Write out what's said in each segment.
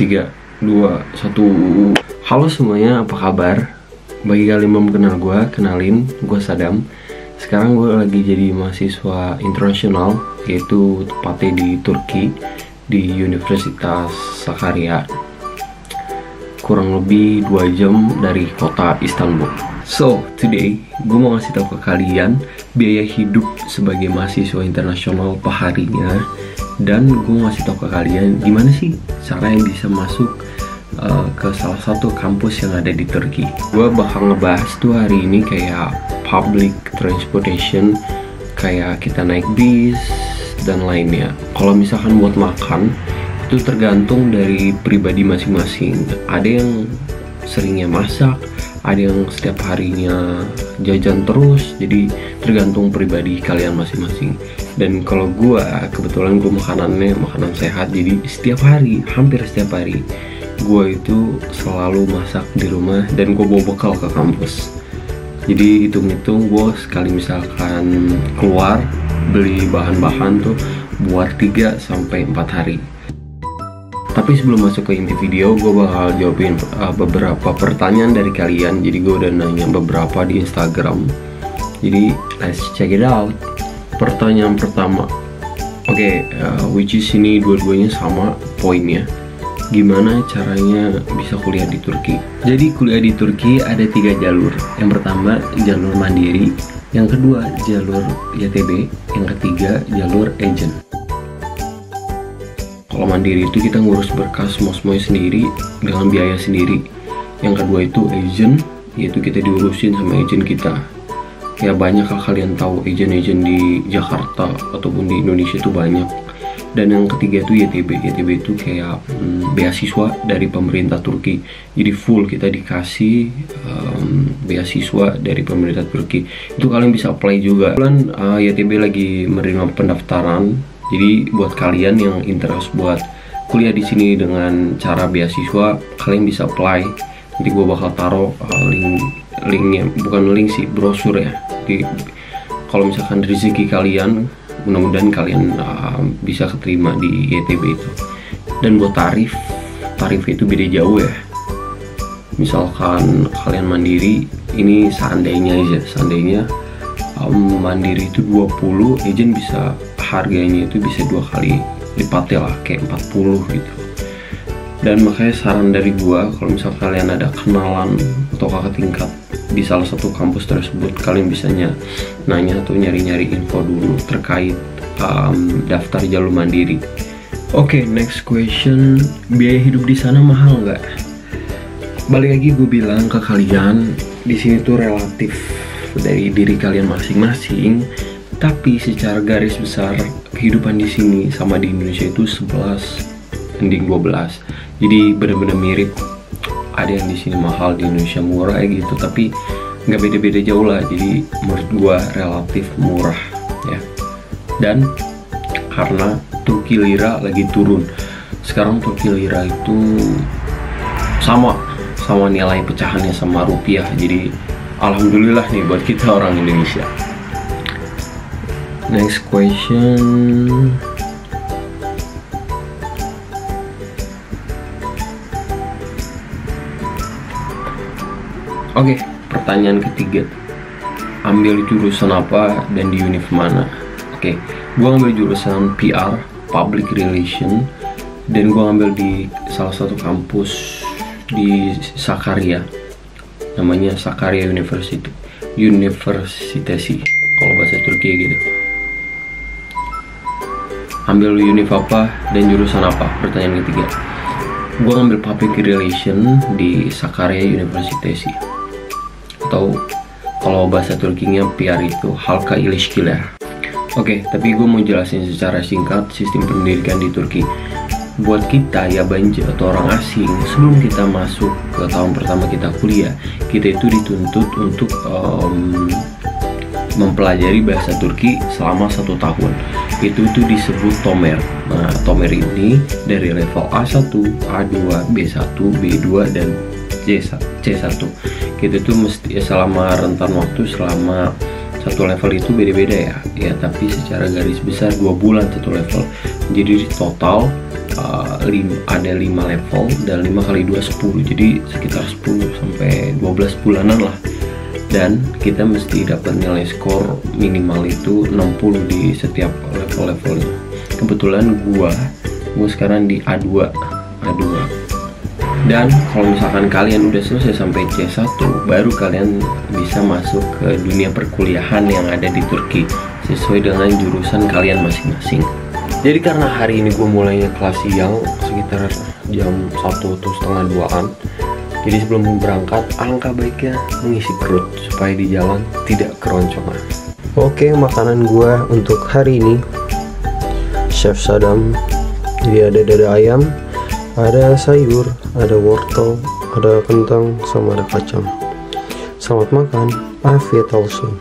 3, 2, 1. Halo semuanya, apa kabar? Bagi kalian yang belum kenal gue, kenalin, gue Sadam. Sekarang gue lagi jadi mahasiswa internasional, yaitu tepatnya di Turki, di Universitas Sakarya. Kurang lebih 2 jam dari kota Istanbul. So, today gue mau ngasih tahu ke kalian biaya hidup sebagai mahasiswa internasional perharinya. Dan gue mau ngasih tahu ke kalian gimana sih cara yang bisa masuk ke salah satu kampus yang ada di Turki. Gue bakal ngebahas tuh hari ini kayak public transportation, kayak kita naik bis dan lainnya. Kalau misalkan buat makan, itu tergantung dari pribadi masing-masing. Ada yang seringnya masak, ada yang setiap harinya jajan terus, jadi tergantung pribadi kalian masing-masing. Dan kalau gue, kebetulan gue makanannya makanan sehat, jadi setiap hari, hampir setiap hari gue itu selalu masak di rumah dan gue bawa bekal ke kampus. Jadi hitung-hitung gue sekali misalkan keluar beli bahan-bahan tuh buat 3-4 hari. Tapi sebelum masuk ke inti video, gue bakal jawabin beberapa pertanyaan dari kalian. Jadi gue udah nanya beberapa di Instagram. Jadi let's check it out. Pertanyaan pertama, which is ini dua-duanya sama poinnya. Gimana caranya bisa kuliah di Turki? Jadi kuliah di Turki ada 3 jalur. Yang pertama jalur mandiri, yang kedua jalur YTB, yang ketiga jalur agent. Kalau mandiri itu kita ngurus berkas semuanya sendiri dengan biaya sendiri. Yang kedua itu agent, yaitu kita diurusin sama agent kita. Ya banyak lah kalian tahu agent-agent di Jakarta ataupun di Indonesia itu banyak. Dan yang ketiga itu YTB. YTB itu kayak beasiswa dari pemerintah Turki. Jadi full kita dikasih beasiswa dari pemerintah Turki. Itu kalian bisa apply juga. Kebetulan YTB lagi menerima pendaftaran. Jadi buat kalian yang interest buat kuliah di sini dengan cara beasiswa, kalian bisa apply. Nanti gue bakal taruh linknya, bukan link sih, brosur ya. Jadi kalau misalkan rezeki kalian, mudah-mudahan kalian bisa keterima di YTB itu. Dan buat tarif itu beda jauh ya. Misalkan kalian mandiri, ini seandainya mandiri itu 20, agent bisa harganya itu bisa 2 kali lipatnya lah, kayak 40 gitu. Dan makanya saran dari gua, kalau misal kalian ada kenalan atau kakak tingkat di salah satu kampus tersebut, kalian bisa nanya atau nyari-nyari info dulu terkait daftar jalur mandiri. Next question, biaya hidup di sana mahal nggak? Balik lagi gue bilang ke kalian, di sini tuh relatif dari diri kalian masing-masing. Tapi secara garis besar kehidupan di sini sama di Indonesia itu 11 ending 12. Jadi benar-benar mirip. Ada yang di sini mahal, di Indonesia murah gitu, tapi nggak beda-beda jauh lah. Jadi menurut gua relatif murah ya. Dan karena Turki lira lagi turun. Sekarang Turki lira itu sama nilai pecahannya sama rupiah. Jadi alhamdulillah nih buat kita orang Indonesia. Next question. Pertanyaan ketiga. Ambil jurusan apa dan di univ mana? Gue ngambil jurusan PR, Public Relation, dan gue ngambil di salah satu kampus di Sakarya. Namanya Sakarya University kalau bahasa Turki gitu. Ambil univ apa dan jurusan apa? Pertanyaan ketiga. Gue ngambil Public Relation di Sakarya University, atau kalau bahasa Turkinya PR itu Halka İlişkiler. Tapi gue mau jelasin secara singkat sistem pendidikan di Turki. Buat kita yabancı atau orang asing, sebelum kita masuk ke tahun pertama kita kuliah, kita itu dituntut untuk mempelajari bahasa Turki selama 1 tahun. Itu disebut Tomer. Nah, Tomer ini dari level A1, A2, B1, B2, dan C1. Kita tuh mesti selama rentan waktu selama satu level itu beda-beda ya, tapi secara garis besar 2 bulan satu level. Jadi total ada 5 level dan 5 kali 2 10, jadi sekitar 10 sampai 12 bulanan lah. Dan kita mesti dapat nilai skor minimal itu 60 di setiap level-levelnya. Kebetulan gua sekarang di A2. Dan kalau misalkan kalian udah selesai sampai C1, baru kalian bisa masuk ke dunia perkuliahan yang ada di Turki sesuai dengan jurusan kalian masing-masing. Jadi karena hari ini gue mulainya kelas siang sekitar jam 1:30-2an, jadi sebelum berangkat alangkah baiknya mengisi perut supaya di jalan tidak keroncongan. Oke, makanan gue untuk hari ini Chef Sadam. Jadi ada dada ayam, ada sayur, ada wortel, ada kentang, sama ada kacang. Selamat makan, afiyet olsun.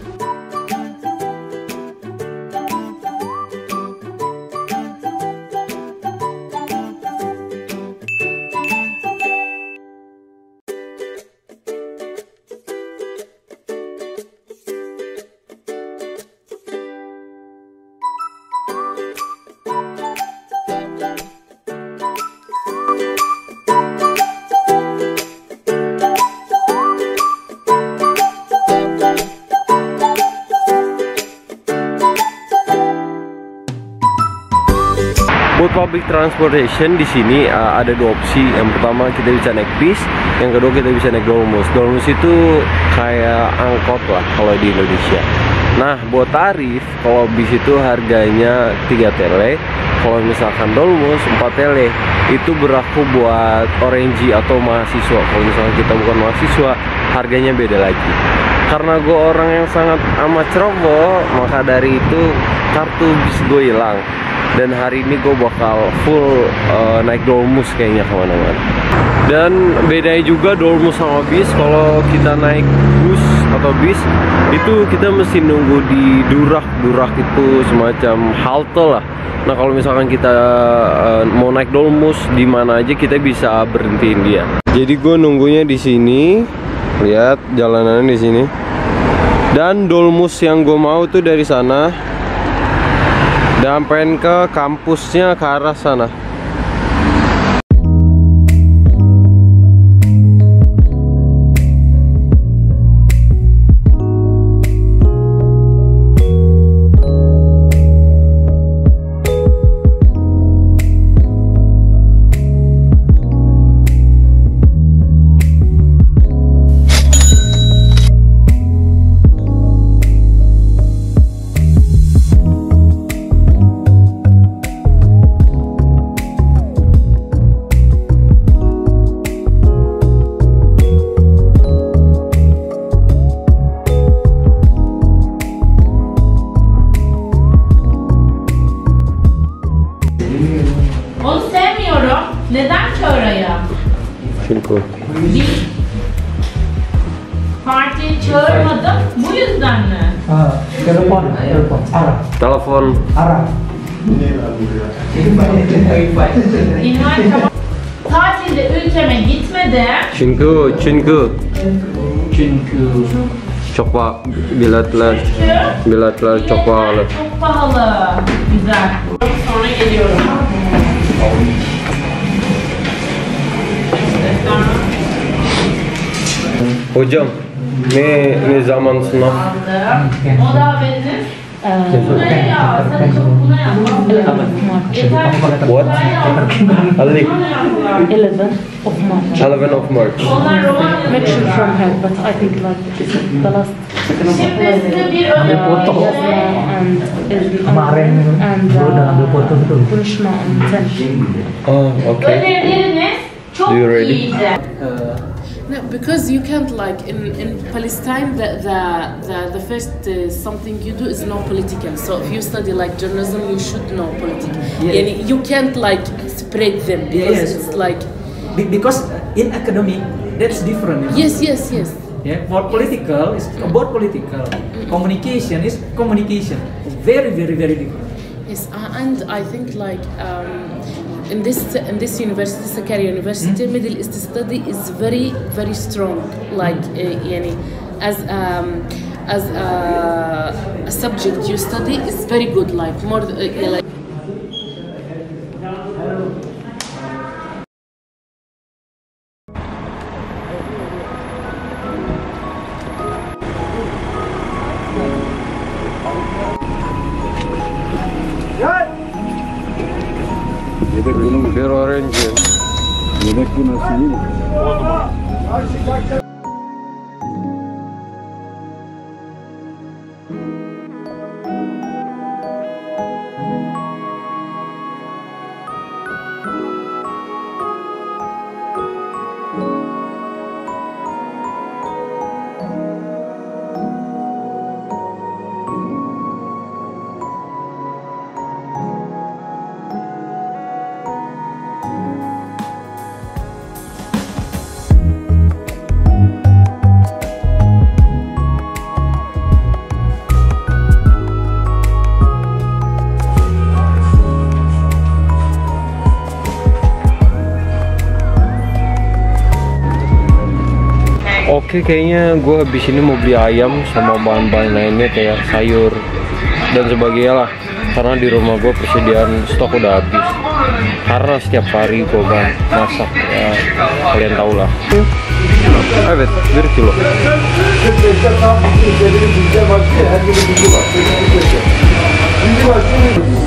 Buat public transportation di sini ada 2 opsi. Yang pertama kita bisa naik bis, yang kedua kita bisa naik dolmus. Dolmus itu kayak angkot lah kalau di Indonesia. Nah, buat tarif, kalau bis itu harganya 3 tele, kalau misalkan dolmus 4 tele. Itu berlaku buat Orange atau mahasiswa. Kalau misalkan kita bukan mahasiswa, harganya beda lagi. Karena gue orang yang sangat amat ceroboh, maka dari itu kartu bis gue hilang. Dan hari ini gue bakal full naik dolmus kayaknya kemana-mana. Dan bedanya juga dolmus sama bis, kalau kita naik bus atau bis itu kita mesti nunggu di durak itu semacam halte lah. Nah kalau misalkan kita mau naik dolmus di mana aja kita bisa berhentiin dia. Jadi gue nunggunya di sini, lihat jalanannya di sini. Dan dolmus yang gue mau tuh dari sana. Dan pengen ke kampusnya ke arah sana. Neden ki oraya? Çünkü Partiyi çağırmadım, bu yüzden mi? Telepon, Arab. telepon. Arab. İnvite tamam. Tatilde ülkeme gitmedim. Çünkü çok biletler çok pahalı. Çok pahalı. Güzel. Sonra geliyorum. Hocam, ne zaman sınav? Aldım. O da haberiniz. Buna ya, sen çok buna yapma. What? Ali? 11 of March. 11 of March. Onlar Romanya'da. Make sure from her, but I think like this is the last. Şimdi size bir ödül Kemarin gue udah ngambil foto betul. Punishment on 10. Oh, okay. Ödevleriniz çok Do you ready? iyiydi. No, because you can't like in Palestine the first something you do is no political. So if you study like journalism, you should know politics. Yeah. You can't like spread them because Yes. it's like Because in academic that's different. yes. Yeah, for political is about political. Communication is communication. Very different. Yes, and I think like in this university, Sakarya University, Middle East study is very strong. Like yani, as a subject you study is very good. Like more like. Bir orange. Yedek bu nasıl değil mi? Oke, kayaknya gue habis ini mau beli ayam sama bahan-bahan lainnya kayak sayur dan sebagainya lah. Karena di rumah gue persediaan stok udah habis. Karena setiap hari gue masak, ya kalian tau lah. Evet, 1 kilo.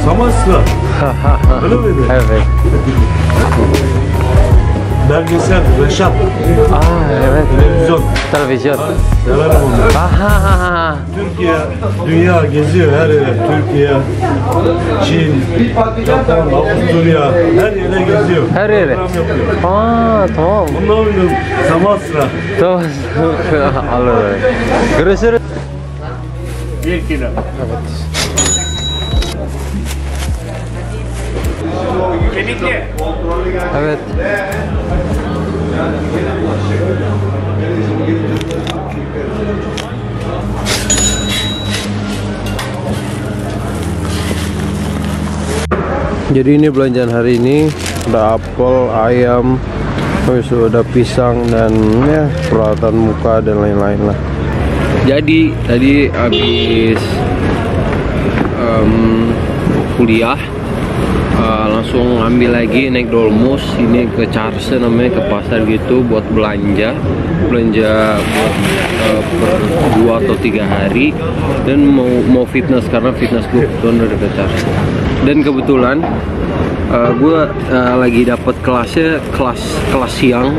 Samasra. Öyle miydi? Evet. Belgesel, Reşat. Evet. Televizyon. Televizyon. Severim onu. Aha. Türkiye, dünya geziyor her yere. Türkiye, Çin, Japon, Avusturya, her yere geziyor. Her yere. Program yapıyor. Tamam. Ondan oynuyorum. Samasra. Tamam. Alır. Görüşürüz. 1 kilo. Evet. Jadi ini belanjaan hari ini, ada apel, ayam, terus ada pisang dan ya peralatan muka dan lain-lain lah. Jadi tadi habis kuliah langsung ambil lagi naik dolmus ini ke Carse namanya, ke pasar gitu buat belanja buat per 2 atau 3 hari dan mau fitness karena fitness gue kebetulan udah ke Carse. Dan kebetulan gue lagi dapat kelasnya kelas siang,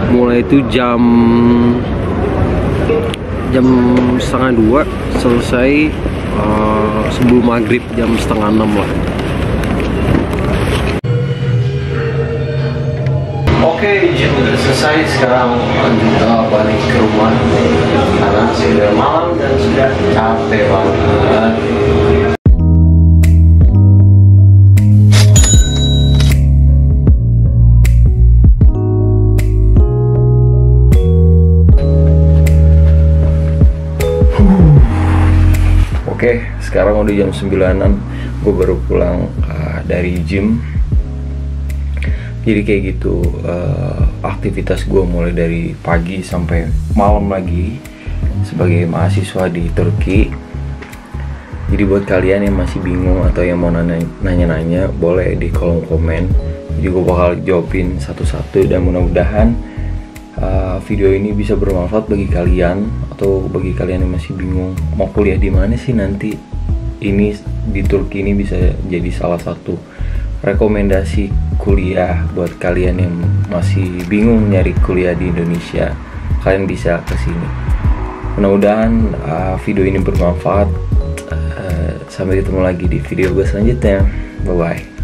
mulai itu jam 1:30 selesai sebelum maghrib jam 5:30 lah. Oke, jam udah selesai, sekarang kita balik ke rumah karena sudah malam dan sudah capek banget. Oke, sekarang udah jam 9-an, gue baru pulang dari gym. Jadi kayak gitu aktivitas gue mulai dari pagi sampai malam lagi sebagai mahasiswa di Turki. Jadi buat kalian yang masih bingung atau yang mau nanya-nanya, boleh di kolom komen. Jadi gue bakal jawabin satu-satu dan mudah-mudahan video ini bisa bermanfaat bagi kalian atau bagi kalian yang masih bingung mau kuliah di mana sih nanti. Ini di Turki ini bisa jadi salah satu rekomendasi kuliah buat kalian yang masih bingung nyari kuliah di Indonesia. Kalian bisa kesini. Mudah-mudahan video ini bermanfaat. Sampai ketemu lagi di video gue selanjutnya. Bye bye.